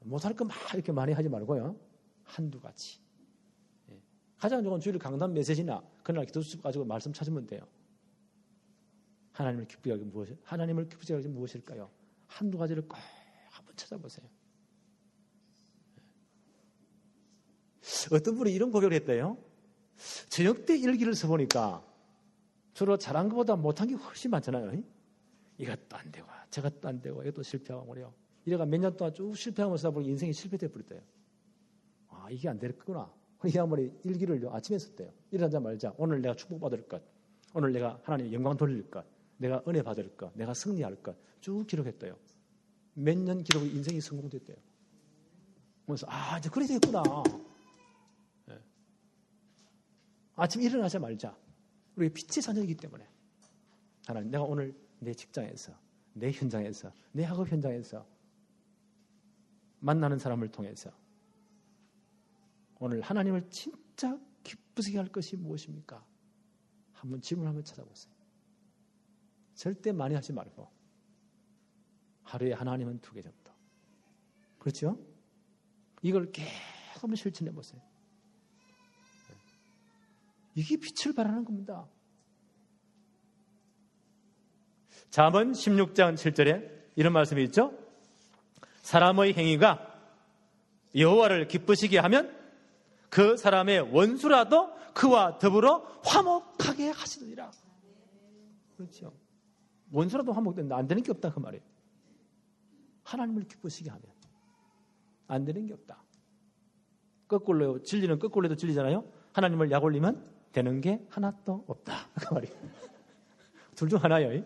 못할 거 막 이렇게 많이 하지 말고요. 한두 가지. 가장 좋은 주일 강단 메시지나 그날 기도수 가지고 말씀 찾으면 돼요. 하나님을 기쁘게 하기 무엇일까요? 한두 가지를 꼭 한번 찾아보세요. 어떤 분이 이런 고백을 했대요. 저녁 때 일기를 써보니까 주로 잘한 것보다 못한 게 훨씬 많잖아요. 이것도 안 되고 저것도 안 되고 이것도 실패하고 그래요. 이래가 몇 년 동안 쭉 실패하면서 보니 인생이 실패돼 버렸대요. 아, 이게 안 되겠구나. 이 양반이 일기를 아침에 썼대요. 일어나자마자 오늘 내가 축복받을 것, 오늘 내가 하나님의 영광 돌릴 것, 내가 은혜 받을 것, 내가 승리할 것 쭉 기록했대요. 몇 년 기록이 인생이 성공됐대요. 그래서 이제 그래 되겠구나. 네. 아침에 일어나자마자 우리 빛의 자녀이기 때문에 하나님, 내가 오늘 내 직장에서, 내 현장에서, 내 학업 현장에서 만나는 사람을 통해서 오늘 하나님을 진짜 기쁘시게 할 것이 무엇입니까? 한번 질문 한번 찾아보세요. 절대 많이 하지 말고 하루에 하나님은 2개 정도. 그렇죠? 이걸 계속 한번 실천해 보세요. 이게 빛을 발하는 겁니다. 잠언 16장 7절에 이런 말씀이 있죠. 사람의 행위가 여호와를 기쁘시게 하면 그 사람의 원수라도 그와 더불어 화목하게 하시느니라. 그렇죠. 원수라도 화목된다. 안 되는 게 없다 그 말이에요. 하나님을 기쁘시게 하면 안 되는 게 없다. 거꾸로 진리는 거꾸로 해도 진리잖아요. 하나님을 약 올리면 되는 게 하나도 없다 그 말이에요. 둘 중 하나예요.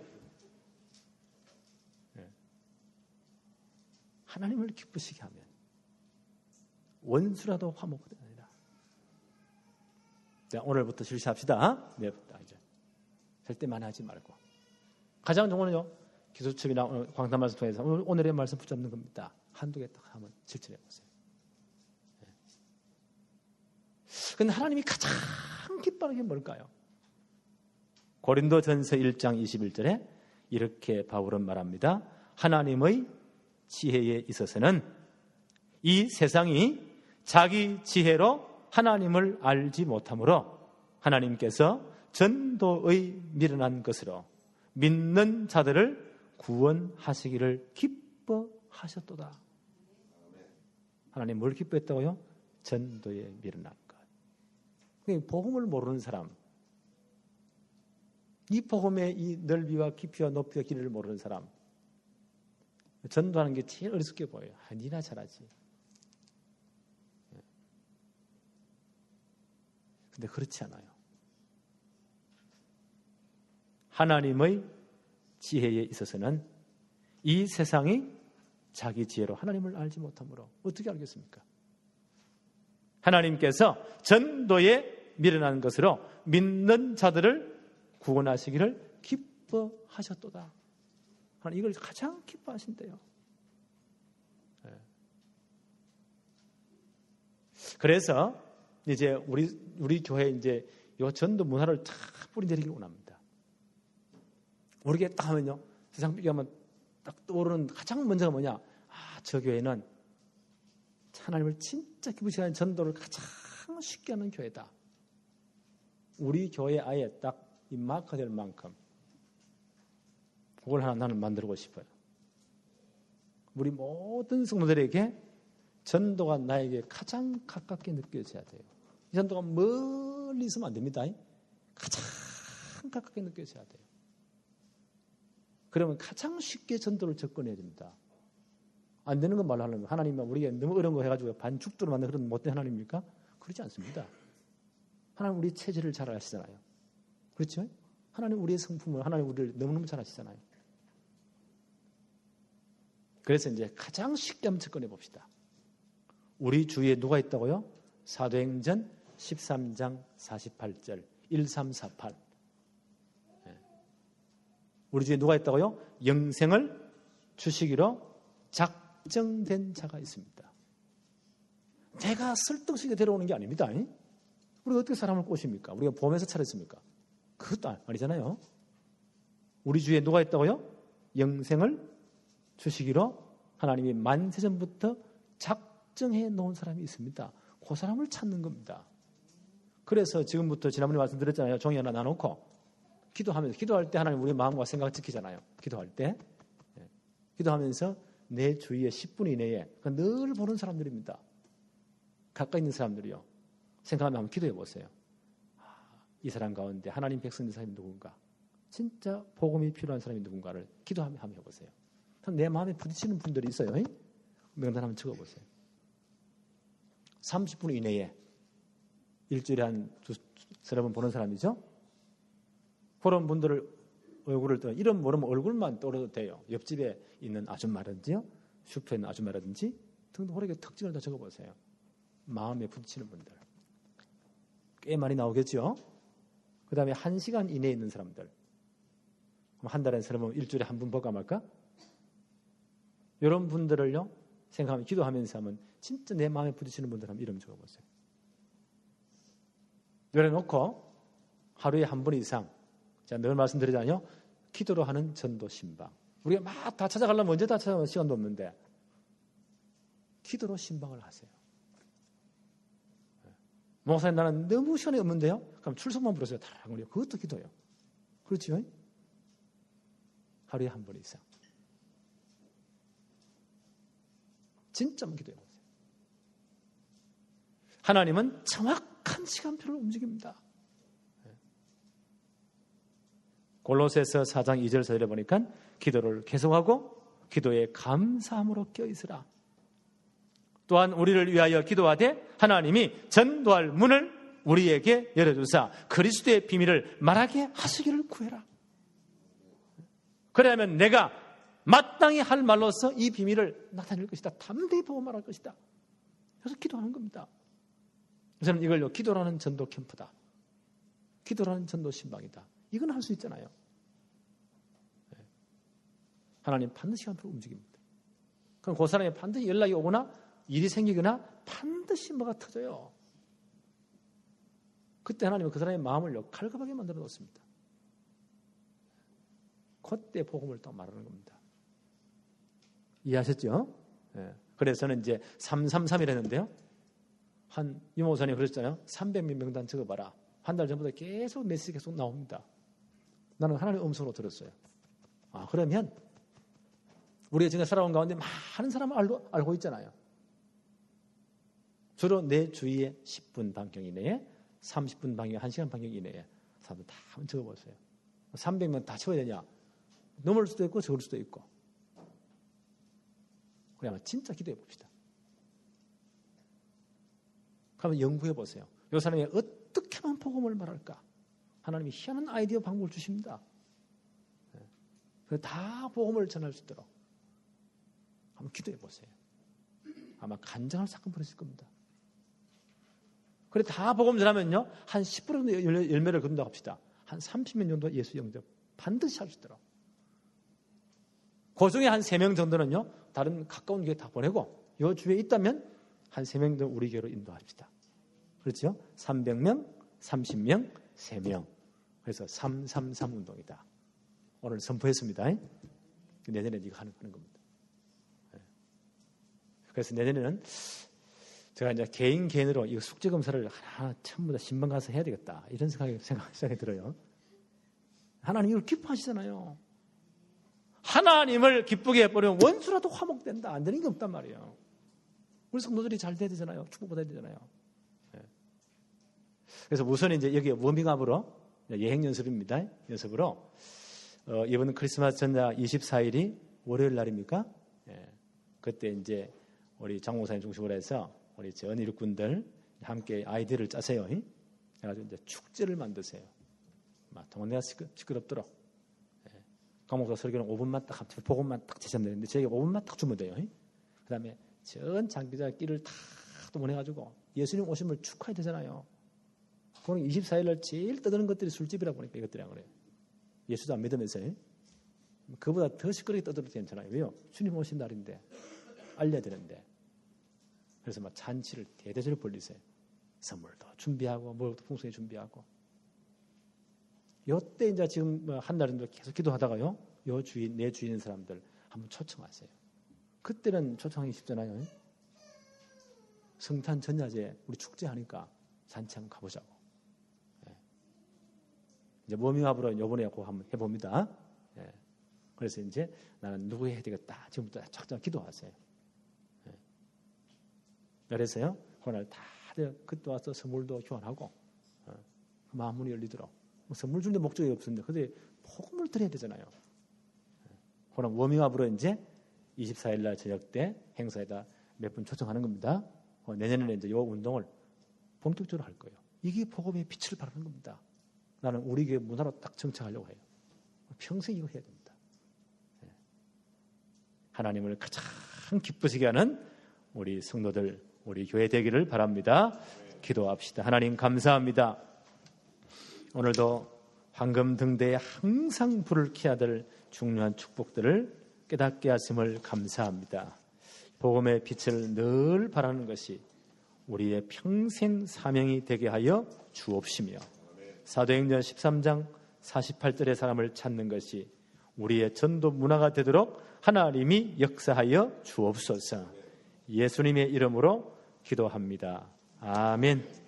하나님을 기쁘시게 하면 원수라도 화목되느니라. 자, 오늘부터 실시합시다. 내일부터 이제 절대 만하지 말고. 가장 좋은 거는요, 기도첩이나 광담 말씀 통해서 오늘의 말씀 붙잡는 겁니다. 한두 개 딱 한번 실천해 보세요. 그런데 하나님이 가장 기뻐하는 게 뭘까요? 고린도전서 1장 21절에 이렇게 바울은 말합니다. 하나님의 지혜에 있어서는 이 세상이 자기 지혜로 하나님을 알지 못하므로 하나님께서 전도의 미련한 것으로 믿는 자들을 구원하시기를 기뻐하셨도다. 하나님 뭘 기뻐했다고요? 전도에 미련한 것. 복음을 모르는 사람, 이 복음의 이 넓이와 깊이와 높이와 길이를 모르는 사람, 전도하는 게 제일 어리석게 보여요. 니나 잘하지. 근데 그렇지 않아요. 하나님의 지혜에 있어서는 이 세상이 자기 지혜로 하나님을 알지 못하므로 어떻게 알겠습니까? 하나님께서 전도에 미련한 것으로 믿는 자들을 구원하시기를 기뻐하셨도다. 하나님 이걸 가장 기뻐하신대요. 그래서 이제 우리 교회 이제 이 전도 문화를 다 뿌리내리기를 원합니다. 우리게 딱 하면요, 세상 비교하면 딱 떠오르는 가장 먼저가 뭐냐? 저 교회는 하나님을 진짜 기쁘시게 하는 전도를 가장 쉽게 하는 교회다. 우리 교회 아예 딱 이 마크될 만큼 그걸 하나 나는 만들고 싶어요. 우리 모든 성도들에게 전도가 나에게 가장 가깝게 느껴져야 돼요. 이 전도가 멀리 있으면 안 됩니다. 가장 가깝게 느껴져야 돼요. 그러면 가장 쉽게 전도를 접근해야 됩니다. 안 되는 건 말로 하려면 하나님은 우리가 너무 어려운 거 해가지고 반죽도로 만든 그런 못된 하나님입니까? 그렇지 않습니다. 하나님 우리 체질을 잘 아시잖아요. 그렇죠? 하나님 우리의 성품을, 하나님 우리를 너무너무 잘 아시잖아요. 그래서 이제 가장 쉽게 한번 접근해 봅시다. 우리 주위에 누가 있다고요? 사도행전 13장 48절 1348. 우리 주위에 누가 있다고요? 영생을 주시기로 작정된 자가 있습니다. 내가 설득식에 데려오는 게 아닙니다. 우리가 어떻게 사람을 꼬십니까? 우리가 보험에서 차렸습니까? 그것도 아니잖아요. 우리 주위에 누가 있다고요? 영생을 주시기로 하나님이 만세전부터 작정해 놓은 사람이 있습니다. 그 사람을 찾는 겁니다. 그래서 지금부터 지난번에 말씀드렸잖아요. 종이 하나 놔놓고 기도할 때 하나님 우리 마음과 생각을 지키잖아요. 기도할 때. 기도하면서 내 주위에 10분 이내에 늘 보는 사람들입니다. 가까이 있는 사람들이요. 생각하면 한번 기도해 보세요. 이 사람 가운데 하나님 백성인 사람이 누군가, 진짜 복음이 필요한 사람이 누군가를 기도하며 한번 해보세요. 내 마음에 부딪히는 분들이 있어요. 명단 한번 적어보세요. 30분 이내에 일주일에 한 두세 번 보는 사람이죠. 그런 분들을 얼굴을 이름 모르면 얼굴만 떠올려도 돼요. 옆집에 있는 아줌마라든지요, 슈퍼에 있는 아줌마라든지 등등 호르게 특징을 다 적어보세요. 마음에 부딪히는 분들 꽤 많이 나오겠죠. 그 다음에 1시간 이내에 있는 사람들, 그럼 한 달에 사람은 일주일에 한 분 볼까 말까? 이런 분들을요 생각하면, 기도하면서 하면 진짜 내 마음에 부딪히는 분들 한번 이름 적어보세요. 열어놓고 하루에 한 번 이상, 제가 늘 말씀드리잖아요. 기도로 하는 전도 신방. 우리가 막 다 찾아가려면 언제 다 찾아가면 시간도 없는데 기도로 신방을 하세요. 목사님 나는 너무 시간이 없는데요. 그럼 출석만 부르세요. 다 우리 그것도 기도예요. 그렇죠? 하루에 한 번 이상. 진짜 한번 기도해 보세요. 하나님은 정확한 시간표를 움직입니다. 골로새서 4장 2절 서열에 보니까 기도를 계속하고 기도에 감사함으로 껴있으라. 또한 우리를 위하여 기도하되 하나님이 전도할 문을 우리에게 열어주사 그리스도의 비밀을 말하게 하시기를 구해라. 그래야면 내가 마땅히 할 말로서 이 비밀을 나타낼 것이다. 담대히 보고 말할 것이다. 그래서 기도하는 겁니다. 저는 이걸요, 기도라는 전도 캠프다, 기도라는 전도 신방이다, 이건 할 수 있잖아요. 하나님 반드시 시간표로 움직입니다. 그럼 그 사람이 반드시 연락이 오거나 일이 생기거나 반드시 뭐가 터져요. 그때 하나님은 그 사람의 마음을요 갈급하게 만들어 놓습니다. 그때 복음을 또 말하는 겁니다. 이해하셨죠? 네. 그래서 저는 이제 333일 했는데요. 한 유모사님 그러셨잖아요. 300명 명단 적어봐라. 한 달 전부터 계속 메시지 계속 나옵니다. 나는 하나님의 음성으로 들었어요. 그러면 우리가 지금 살아온 가운데 많은 사람을 알고 있잖아요. 주로 내 주위에 10분 반경 이내에, 30분 반경, 1시간 반경 이내에 사람들 다 한번 적어보세요. 300명 다 채워야 되냐? 넘을 수도 있고 적을 수도 있고. 우리 한번 진짜 기도해 봅시다. 그러면 연구해 보세요. 이 사람이 어떻게 하면 복음을 말할까? 하나님이 희한한 아이디어 방법을 주십니다. 다 복음을 전할 수 있도록 한번 기도해 보세요. 아마 간증할 사건 벌어질 겁니다. 그래 다 복음 전하면요 한 10% 정도 열매를 거둔다고 합시다. 한 30명 정도 예수 영접 반드시 할 수 있도록. 그 중에 한 3명 정도는요 다른 가까운 교회 다 보내고 이 주위에 있다면 한 3명 정도 우리 교회로 인도합시다. 그렇죠? 300명, 30명, 3명. 그래서 333 운동이다. 오늘 선포했습니다. 내년에 이거 하는 겁니다. 그래서 내년에는 제가 이제 개인으로 이 숙제 검사를 하나 전부 다 신방 가서 해야 되겠다. 이런 생각이 들어요. 하나님 이걸 기뻐하시잖아요. 하나님을 기쁘게 해버리면 원수라도 화목된다. 안 되는 게 없단 말이에요. 우리 성도들이 잘 돼야 되잖아요. 축복받아야 되잖아요. 그래서 우선 이제 여기 워밍업으로 예행 연습입니다. 연습으로 이번 크리스마스 전날 24일이 월요일 날입니까? 그때 이제 우리 장 목사님 중심으로 해서 우리 전 일꾼들 함께 아이디어를 짜세요. 그래가지고 이제 축제를 만드세요. 막 동네가 시끄럽도록. 강 목사 설교는 5분만 딱 복음만 딱 제시하면 되는데 저희가 5분만 딱 주면 돼요. 그 다음에 전 장기자 끼를 다 또 보내가지고 예수님 오심을 축하해야 되잖아요. 그건 24일 날 제일 떠드는 것들이 술집이라 보니까 이것들이랑 그래요. 예수도 안 믿으면서요. 그보다 더 시끄럽게 떠들어도 괜찮아요. 왜요? 주님 오신 날인데 알려야 되는데. 그래서 막 잔치를 대대적으로 벌리세요. 선물도 준비하고 뭐도 풍성히 준비하고. 요때 이제 지금 한 달 정도 계속 기도하다가요. 요 주인 내 주인 사람들 한번 초청하세요. 그때는 초청하기 쉽잖아요. 성탄 전야제 우리 축제하니까 잔치 한번 가보자고. 이제 워밍업으로 요번에 그거 한번 해봅니다. 그래서 이제 나는 누구 해야 되겠다. 지금부터 착착 기도하세요. 그래서요. 그날 다들 그때 와서 선물도 교환하고 마음문이 열리도록. 선물 주는 데 목적이 없었는데 근데 복음을 드려야 되잖아요. 그럼 워밍업으로 이제 24일 날 저녁 때 행사에다 몇 분 초청하는 겁니다. 내년에는 이제 이 운동을 본격적으로 할 거예요. 이게 복음의 빛을 발하는 겁니다. 나는 우리 교회 문화로 딱 정착하려고 해요. 평생 이거 해야 됩니다. 하나님을 가장 기쁘시게 하는 우리 성도들, 우리 교회 되기를 바랍니다. 기도합시다. 하나님 감사합니다. 오늘도 황금 등대에 항상 불을 켜야 될 중요한 축복들을 깨닫게 하심을 감사합니다. 복음의 빛을 늘 바라는 것이 우리의 평생 사명이 되게 하여 주옵시며 사도행전 13장 48절의 사람을 찾는 것이 우리의 전도 문화가 되도록 하나님이 역사하여 주옵소서. 예수님의 이름으로 기도합니다. 아멘.